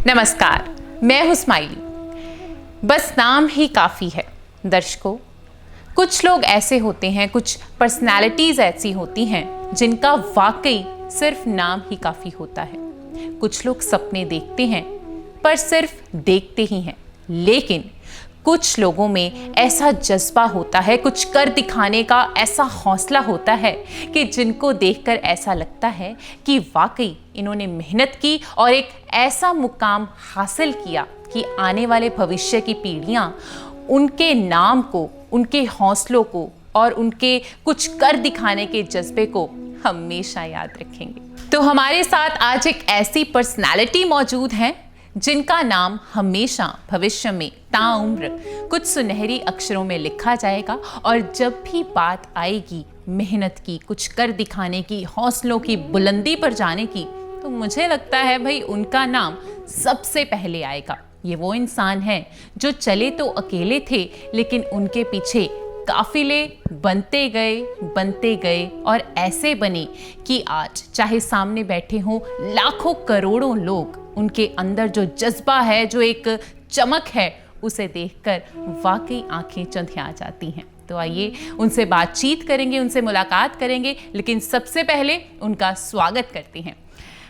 नमस्कार, मैं हूं स्माइली। बस नाम ही काफ़ी है। दर्शकों, कुछ लोग ऐसे होते हैं, कुछ पर्सनालिटीज़ ऐसी होती हैं जिनका वाकई सिर्फ नाम ही काफ़ी होता है। कुछ लोग सपने देखते हैं पर सिर्फ देखते ही हैं, लेकिन कुछ लोगों में ऐसा जज्बा होता है, कुछ कर दिखाने का ऐसा हौसला होता है कि जिनको देखकर ऐसा लगता है कि वाकई इन्होंने मेहनत की और एक ऐसा मुकाम हासिल किया कि आने वाले भविष्य की पीढ़ियां उनके नाम को, उनके हौसलों को और उनके कुछ कर दिखाने के जज्बे को हमेशा याद रखेंगे। तो हमारे साथ आज एक ऐसी पर्सनालिटी मौजूद है जिनका नाम हमेशा भविष्य में ताउम्र कुछ सुनहरी अक्षरों में लिखा जाएगा और जब भी बात आएगी मेहनत की, कुछ कर दिखाने की, हौसलों की बुलंदी पर जाने की, तो मुझे लगता है भाई उनका नाम सबसे पहले आएगा। ये वो इंसान हैं जो चले तो अकेले थे, लेकिन उनके पीछे काफिले बनते गए और ऐसे बने कि आज चाहे सामने बैठे हों लाखों करोड़ों लोग, उनके अंदर जो जज्बा है, जो एक चमक है, उसे देखकर वाकई आंखें चंधिया जाती हैं। तो आइए उनसे बातचीत करेंगे, उनसे मुलाकात करेंगे, लेकिन सबसे पहले उनका स्वागत करते हैं।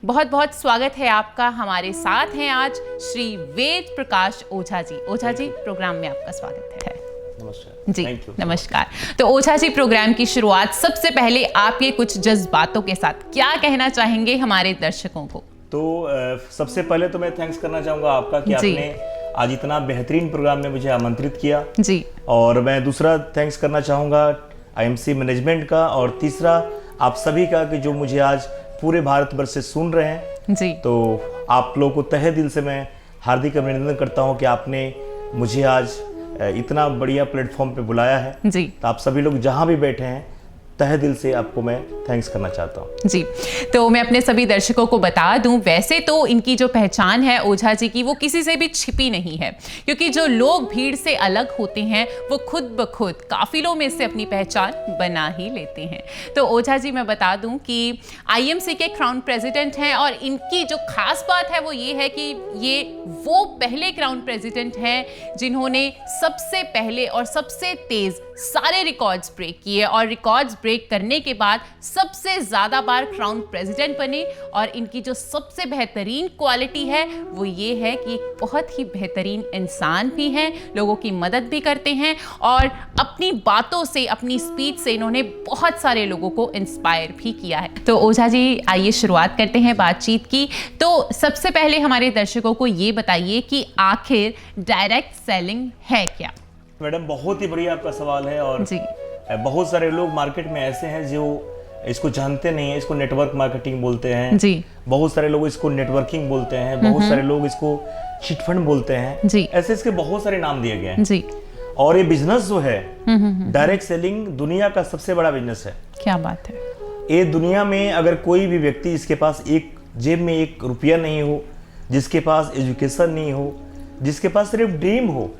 बहुत बहुत स्वागत है आपका। हमारे साथ हैं आज श्री वेद प्रकाश ओझा जी। ओझा जी, प्रोग्राम में आपका स्वागत है। नमस्कार जी, नमस्कार। तो ओझा जी, प्रोग्राम की शुरुआत सबसे पहले आप ये कुछ जज्बातों के साथ क्या कहना चाहेंगे हमारे दर्शकों को? तो सबसे पहले तो मैं थैंक्स करना चाहूँगा आपका कि आपने आज इतना बेहतरीन प्रोग्राम में मुझे आमंत्रित किया जी। और मैं दूसरा थैंक्स करना चाहूँगा आईएमसी मैनेजमेंट का, और तीसरा आप सभी का कि जो मुझे आज पूरे भारतवर्ष से सुन रहे हैं जी। तो आप लोगों को तहे दिल से मैं हार्दिक अभिनंदन करता हूँ कि आपने मुझे आज इतना बढ़िया प्लेटफॉर्म पे बुलाया है जी। तो आप सभी लोग जहाँ भी बैठे हैं, तहे दिल से आपको मैं थैंक्स करना चाहता हूँ जी। तो मैं अपने सभी दर्शकों को बता दूं, वैसे तो इनकी जो पहचान है ओझा जी की, वो किसी से भी छिपी नहीं है, क्योंकि जो लोग भीड़ से अलग होते हैं वो खुद ब खुद काफिलों में से अपनी पहचान बना ही लेते हैं। तो ओझा जी, मैं बता दूं कि आईएमसी के क्राउन प्रेसिडेंट हैं और इनकी जो खास बात है वो ये है कि ये वो पहले क्राउन प्रेसिडेंट हैं जिन्होंने सबसे पहले और सबसे तेज सारे रिकॉर्ड्स ब्रेक किए, और रिकॉर्ड्स ब्रेक करने के बाद सबसे ज़्यादा बार क्राउन प्रेसिडेंट बने। और इनकी जो सबसे बेहतरीन क्वालिटी है वो ये है कि एक बहुत ही बेहतरीन इंसान भी हैं, लोगों की मदद भी करते हैं, और अपनी बातों से, अपनी स्पीच से इन्होंने बहुत सारे लोगों को इंस्पायर भी किया है। तो ओझा जी, आइए शुरुआत करते हैं बातचीत की। तो सबसे पहले हमारे दर्शकों को ये बताइए कि आखिर डायरेक्ट सेलिंग है क्या? मैडम, बहुत ही बढ़िया आपका सवाल है। और जी, बहुत सारे लोग मार्केट में ऐसे हैं जो इसको जानते नहीं है। इसको नेटवर्क मार्केटिंग बोलते हैं जी। बहुत सारे लोग इसको नेटवर्किंग बोलते हैं, बहुत सारे लोग इसको चिटफंड बोलते हैं जी। ऐसे इसके बहुत सारे नाम दिए गए हैं जी। और ये बिजनेस जो है डायरेक्ट सेलिंग दुनिया का सबसे बड़ा बिजनेस है। क्या बात है। ये दुनिया में अगर कोई भी व्यक्ति इसके पास एक जेब में एक रुपया नहीं हो, जिसके पास एजुकेशन नहीं हो, जिसके पास सिर्फ ड्रीम हो,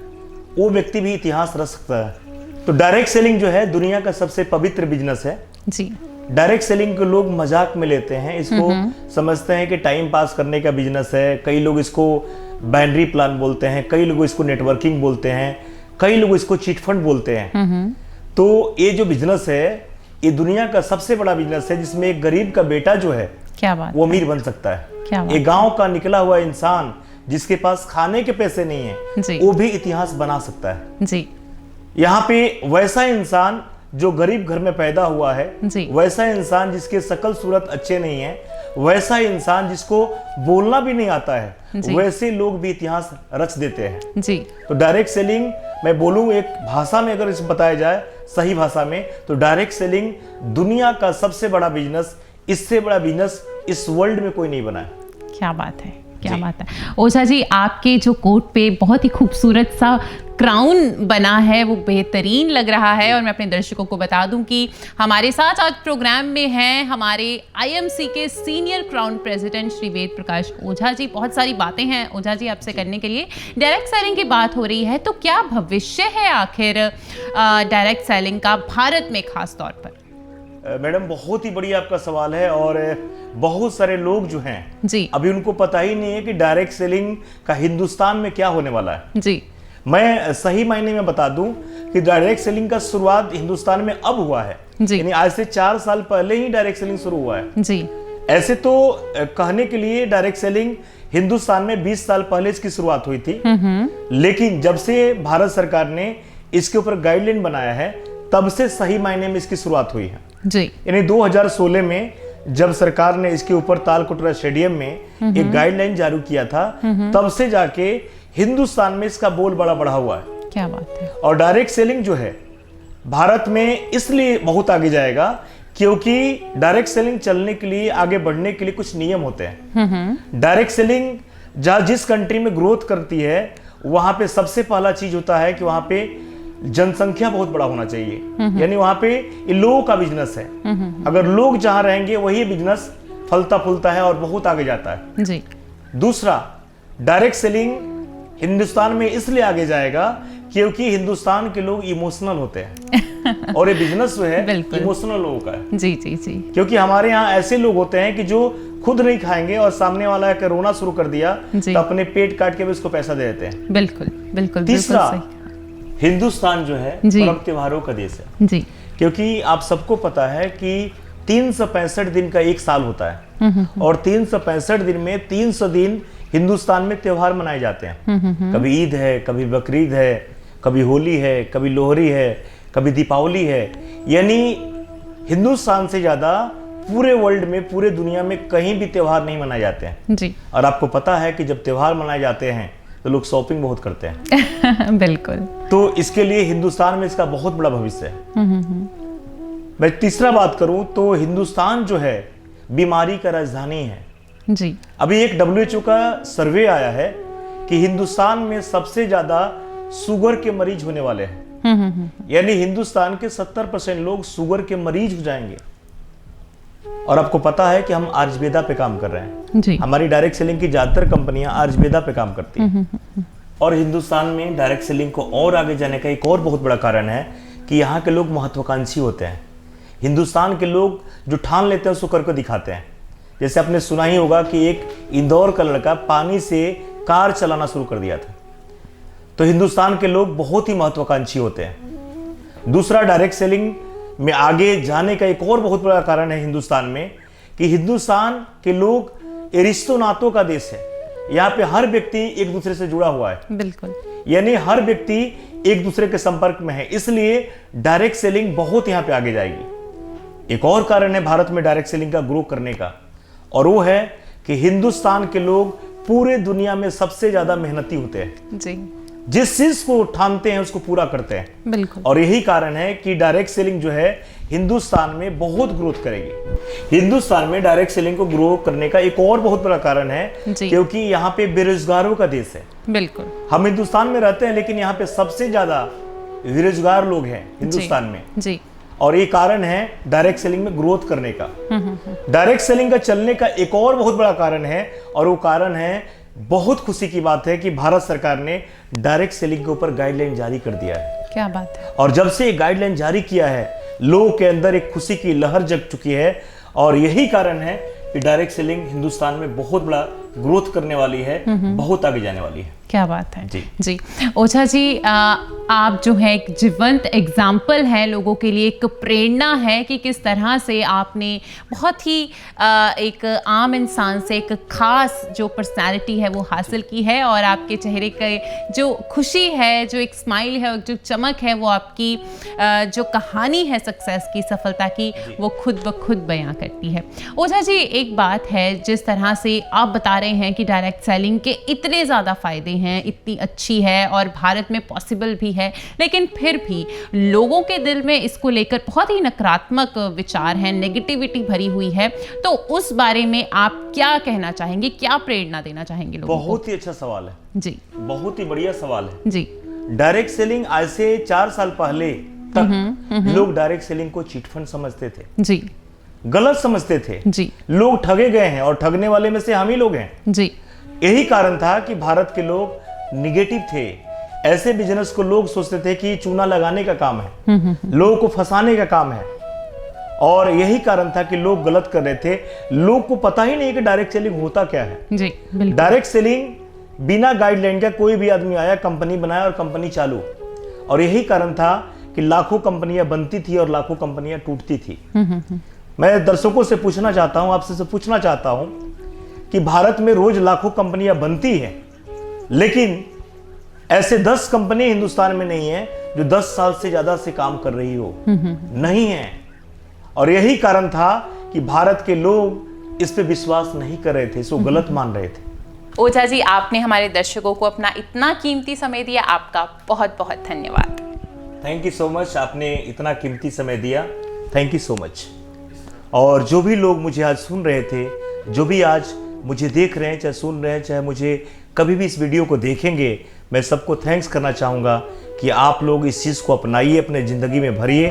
वो व्यक्ति भी इतिहास रच सकता है। तो डायरेक्ट सेलिंग जो है दुनिया का सबसे पवित्र बिजनेस है जी। डायरेक्ट सेलिंग को लोग मजाक में लेते हैं, इसको समझते हैं कि टाइम पास करने का बिजनेस है। कई लोग इसको बाइनरी प्लान बोलते हैं, कई लोग इसको नेटवर्किंग बोलते हैं, कई लोग इसको चिटफंड बोलते हैं। तो ये जो बिजनेस है ये दुनिया का सबसे बड़ा बिजनेस है, जिसमें एक गरीब का बेटा जो है क्या बात वो अमीर बन सकता है। एक गाँव का निकला हुआ इंसान जिसके पास खाने के पैसे नहीं है, वो भी इतिहास बना सकता है जी। यहाँ पे वैसा इंसान जो गरीब घर में पैदा हुआ है, वैसा इंसान जिसके शकल सूरत अच्छे नहीं है, वैसा इंसान जिसको बोलना भी नहीं आता है, वैसे लोग भी इतिहास रच देते हैं जी। तो डायरेक्ट सेलिंग, मैं बोलूँ एक भाषा में अगर इसे बताया जाए सही भाषा में, तो डायरेक्ट सेलिंग दुनिया का सबसे बड़ा बिजनेस, इससे बड़ा बिजनेस इस वर्ल्ड में कोई नहीं बना है। क्या बात है, क्या बात है। ओझा जी, आपके जो कोट पे बहुत ही खूबसूरत सा क्राउन बना है वो बेहतरीन लग रहा है। और मैं अपने दर्शकों को बता दूं कि हमारे साथ आज प्रोग्राम में हैं हमारे आईएमसी के senior crown president Shri Ved Prakash Ojha ji. बहुत सारी बातें हैं ओझा जी आपसे करने के लिए। डायरेक्ट सेलिंग की बात हो रही है, तो क्या भविष्य है आखिर डायरेक्ट सेलिंग का भारत में खास तौर पर? मैडम बहुत ही बढ़िया आपका सवाल है। और बहुत सारे लोग जो हैं जी अभी उनको पता ही नहीं है कि डायरेक्ट सेलिंग का हिंदुस्तान में क्या होने वाला है। जी मैं सही मायने में बता दूं कि डायरेक्ट सेलिंग का शुरुआत हिंदुस्तान में अब हुआ है, जी यानी आज से 4 साल पहले ही डायरेक्ट सेलिंग शुरू हुआ है। जी ऐसे तो कहने के लिए डायरेक्ट सेलिंग हिंदुस्तान में 20 साल पहले इसकी शुरुआत हुई थी, लेकिन जब से भारत सरकार ने इसके ऊपर गाइडलाइन बनाया है तब से सही मायने में इसकी शुरुआत हुई है। जी यानी 2016 में जब सरकार ने इसके ऊपर तालकटोरा स्टेडियम में एक गाइडलाइन जारी किया था, तब से जाके हिंदुस्तान में इसका बोल बड़ा बढ़ा हुआ है। क्या बात है। और डायरेक्ट सेलिंग जो है भारत में इसलिए बहुत आगे जाएगा क्योंकि डायरेक्ट सेलिंग चलने के लिए, आगे बढ़ने के लिए कुछ नियम होते हैं। डायरेक्ट सेलिंग जहां जिस कंट्री में ग्रोथ करती है वहां पे सबसे पहला चीज होता है कि वहां पे जनसंख्या बहुत बड़ा होना चाहिए, यानी वहां पे ये लोगों का बिजनेस है। अगर लोग जहां रहेंगे वही बिजनेस फलता फूलता है और बहुत आगे जाता है। जी दूसरा, डायरेक्ट सेलिंग हिंदुस्तान में इसलिए आगे जाएगा क्योंकि हिंदुस्तान के लोग इमोशनल होते हैं और ये बिजनेस जो है बिल्कुल। इमोशनल लोगों का है। जी जी जी क्योंकि हमारे यहाँ ऐसे लोग होते हैं कि जो खुद नहीं खाएंगे और सामने वाला अगर रोना शुरू कर दिया जी। तो अपने पेट काट के भी उसको पैसा दे देते हैं। बिल्कुल बिल्कुल तीसरा, बिल्कुल हिंदुस्तान जो है जी। पर्व त्योहारों का देश है, सही। जी क्योंकि आप सबको पता है कि 365 दिन का एक साल होता है और 365 दिन में 300 दिन हिंदुस्तान में त्योहार मनाए जाते हैं। कभी ईद है, कभी बकरीद है, कभी होली है, कभी लोहरी है, कभी दीपावली है। यानी हिंदुस्तान से ज्यादा पूरे वर्ल्ड में, पूरे दुनिया में कहीं भी त्योहार नहीं मनाए जाते हैं। जी और आपको पता है कि जब त्योहार मनाए जाते हैं तो लोग शॉपिंग बहुत करते हैं। बिल्कुल। तो इसके लिए हिंदुस्तान में इसका बहुत बड़ा भविष्य है। मैं तीसरा बात करूं तो हिंदुस्तान जो है बीमारी का राजधानी है। जी अभी एक WHO का सर्वे आया है कि हिंदुस्तान में सबसे ज्यादा शुगर के मरीज होने वाले हैं। यानी हिंदुस्तान के 70% लोग शुगर के मरीज हो जाएंगे। और आपको पता है कि हम आयुर्वेदा पे काम कर रहे हैं। जी हमारी डायरेक्ट सेलिंग की ज्यादातर कंपनियां आयुर्वेदा पे काम करती हैं। और हिंदुस्तान में डायरेक्ट सेलिंग को और आगे जाने का एक और बहुत बड़ा कारण है कि यहाँ के लोग महत्वाकांक्षी होते हैं। हिंदुस्तान के लोग जो ठान लेते हैं उसको करके दिखाते हैं। जैसे आपने सुना ही होगा कि एक इंदौर का लड़का पानी से कार चलाना शुरू कर दिया था। तो हिंदुस्तान के लोग बहुत ही महत्वाकांक्षी होते हैं। दूसरा, डायरेक्ट सेलिंग में आगे जाने का एक और बहुत बड़ा कारण है हिंदुस्तान में कि हिंदुस्तान के लोग रिश्तों नातों का देश है। यहाँ पे हर व्यक्ति एक दूसरे से जुड़ा हुआ है। बिल्कुल। यानी हर व्यक्ति एक दूसरे के संपर्क में है, इसलिए डायरेक्ट सेलिंग बहुत यहाँ पे आगे जाएगी। एक और कारण है भारत में डायरेक्ट सेलिंग का ग्रो करने का, और वो है कि हिंदुस्तान के लोग पूरे दुनिया में सबसे ज्यादा मेहनती होते हैं। जी जिस चीज को ठानते हैं उसको पूरा करते हैं। बिल्कुल। और यही कारण है कि डायरेक्ट सेलिंग जो है हिंदुस्तान में बहुत ग्रोथ करेगी। हिंदुस्तान में डायरेक्ट सेलिंग को ग्रो करने का एक और बहुत बड़ा कारण है क्योंकि यहाँ पे बेरोजगारों का देश है। बिल्कुल। हम हिंदुस्तान में रहते हैं लेकिन यहाँ पे सबसे ज्यादा बेरोजगार लोग हैं हिंदुस्तान में। जी और ये कारण है डायरेक्ट सेलिंग में ग्रोथ करने का। डायरेक्ट सेलिंग का चलने का एक और बहुत बड़ा कारण है, और वो कारण है, बहुत खुशी की बात है कि भारत सरकार ने डायरेक्ट सेलिंग के ऊपर गाइडलाइन जारी कर दिया है। क्या बात है। और जब से ये गाइडलाइन जारी किया है लोगों के अंदर एक खुशी की लहर जग चुकी है, और यही कारण है कि डायरेक्ट सेलिंग हिंदुस्तान में बहुत बड़ा ग्रोथ करने वाली है, बहुत आगे जाने वाली है। क्या बात है। जी जी ओझा जी, आप जो है एक जीवंत एग्जाम्पल है, लोगों के लिए एक प्रेरणा है कि किस तरह से आपने बहुत ही एक आम इंसान से एक खास जो पर्सनालिटी है वो हासिल की है, और आपके चेहरे के जो खुशी है, जो एक स्माइल है, जो चमक है, वो आपकी जो कहानी है सक्सेस की, सफलता की, वो खुद ब खुद बयां करती है। ओझा जी, एक बात है, जिस तरह से आप बता रहे हैं कि डायरेक्ट सेलिंग के इतने ज़्यादा फायदे हैं, इतनी अच्छी है और भारत में पॉसिबल भी है, लेकिन फिर भी लोगों के दिल में इसको लेकर बहुत ही नकारात्मक विचार हैं, नेगेटिविटी भरी हुई है। तो उस बारे में आप क्या कहना चाहेंगे, क्या प्रेरणा देना चाहेंगे लोगों को? बहुत ही अच्छा सवाल है जी, बहुत ही बढ़िया सवाल है जी। डायरेक्ट सेलिंग आज से 4 साल पहले तक लोग डायरेक्ट सेलिंग को चिट फंड समझते थे, जी, गलत समझते थे। जी, लोग ठगे गए हैं और ठगने वाले में से हम ही लोग हैं। जी, यही कारण था कि भारत के लोग निगेटिव थे। ऐसे बिजनेस को लोग सोचते थे कि चूना लगाने का काम है, लोगों को फंसाने का काम है। और यही कारण था कि लोग गलत कर रहे थे। लोग को पता ही नहीं कि डायरेक्ट सेलिंग होता क्या है। जी बिल्कुल। डायरेक्ट सेलिंग बिना गाइडलाइन का कोई भी आदमी आया, कंपनी बनाया और कंपनी चालू। और यही कारण था कि लाखों कंपनियां बनती थी और लाखों कंपनियां टूटती थी। मैं दर्शकों से पूछना चाहता हूं, आपसे पूछना चाहता हूं कि भारत में रोज लाखों कंपनियां बनती हैं, लेकिन ऐसे 10 कंपनी हिंदुस्तान में नहीं है जो 10 साल से ज्यादा से काम कर रही हो, नहीं है। और यही कारण था कि भारत के लोग इस पे विश्वास नहीं कर रहे थे, इसको गलत मान रहे थे। ओझा जी, आपने हमारे दर्शकों को अपना इतना कीमती समय दिया, आपका बहुत बहुत धन्यवाद। थैंक यू सो मच, आपने इतना कीमती समय दिया, थैंक यू सो मच। और जो भी लोग मुझे आज सुन रहे थे, जो भी आज मुझे देख रहे हैं, चाहे सुन रहे हैं, चाहे मुझे कभी भी इस वीडियो को देखेंगे, मैं सबको थैंक्स करना चाहूँगा कि आप लोग इस चीज़ को अपनाइए, अपने ज़िंदगी में भरिए,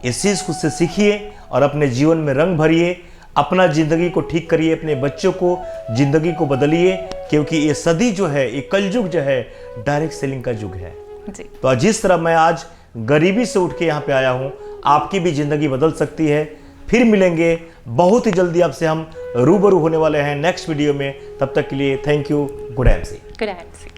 इस चीज़ को से सीखिए और अपने जीवन में रंग भरिए, अपना ज़िंदगी को ठीक करिए, अपने बच्चों को ज़िंदगी को बदलिए, क्योंकि ये सदी जो है, ये कलयुग जो है, डायरेक्ट सेलिंग का युग है जी। तो जिस तरह मैं आज गरीबी से उठ के यहाँ पे आया हूँ, आपकी भी ज़िंदगी बदल सकती है। फिर मिलेंगे बहुत ही जल्दी, आपसे हम रूबरू होने वाले हैं नेक्स्ट वीडियो में। तब तक के लिए thank you, good MC. Good MC.